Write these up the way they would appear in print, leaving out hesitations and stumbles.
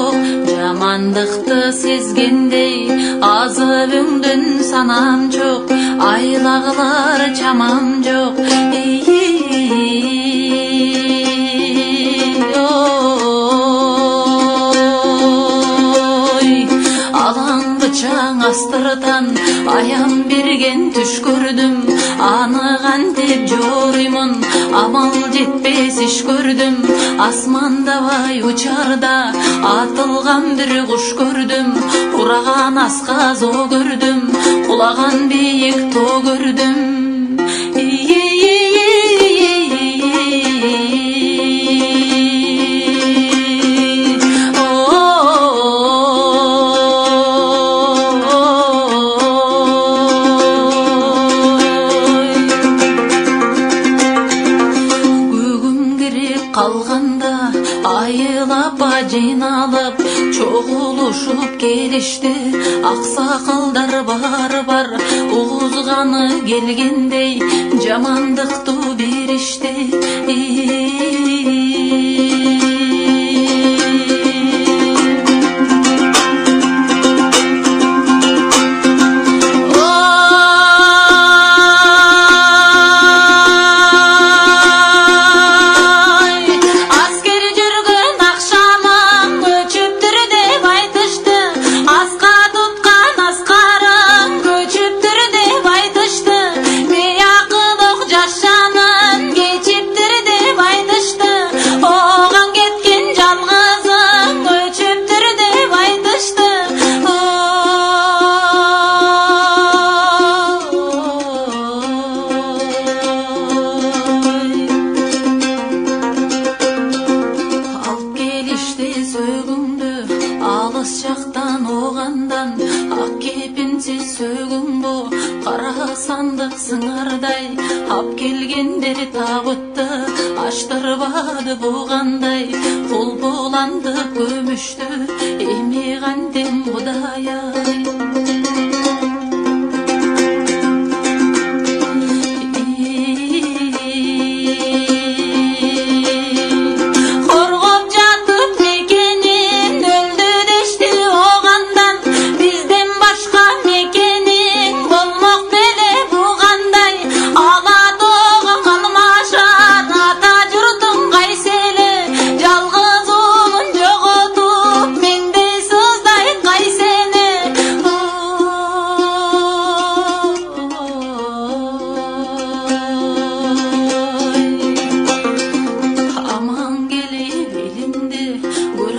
жок, жамандыкты сезгендей азабыңдын санам жок, айлагылар чамам жок. Алаң астырдан аян берген түш көрдүм, аны кантип жорыймын, амал жетпес иш көрдүм. Асмандабай учарда атылган бир куш көрдүм, ураган асказо көрдүм, кулаган бийик тоо көрдүм. Қалғанда айылап жиналып чогулушуп келишти, аксакалдар бар угузганы келгендей жамандыкту беришти. Алыс жақтан оғандан ақ кепінсіз сөгің бо, қара сандық сыңардай ап келгендер табытты аштырбады буғандай, қол боланды көмішті эми кантем Кудай-ай.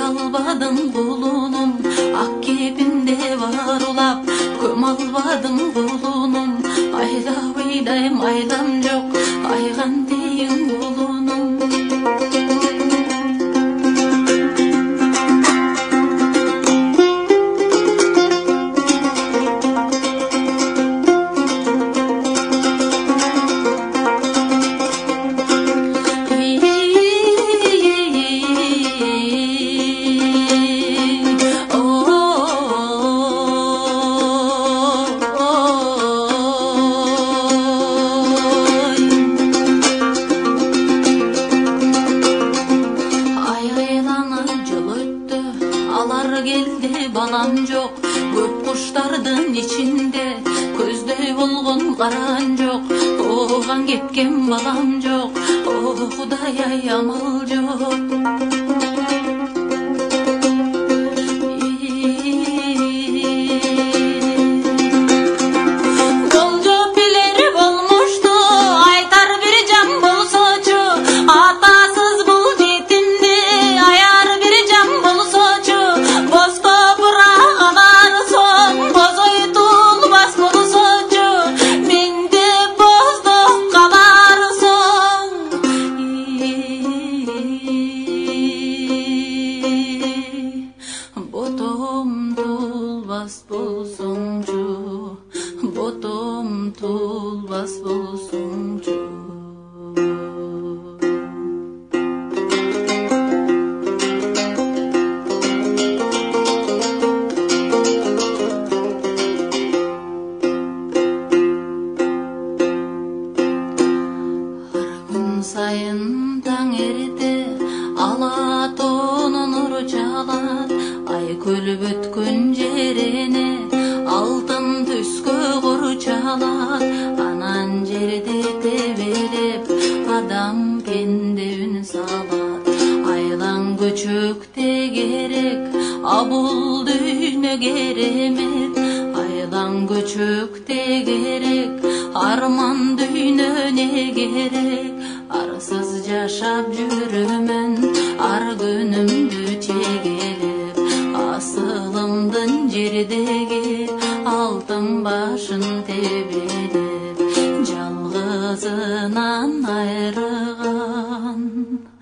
Албадың құлыным, ақ кепінде бар улап, көм албадың құлыным, айдап айдам жоқ, айған дейін құлыным. Келді балам жоқ, көп құштардың içinde, көздей болған қаран жоқ, оған кеткен балам жоқ, о Құдай-ай амал жоқ. Dökülüp ötkün жерине алтын түскө курчалат, анан жерди тебелеп адам пенде үн салат. Айлан көчөкте керек, а бул дүйнө керемет. Айлан көчөкте керек, арман дүйнө не керек. Арсыз жашап жүрөмүн, ар күнүмдү чегелеп. Асылымдын жердеги алтын башын тебелеп.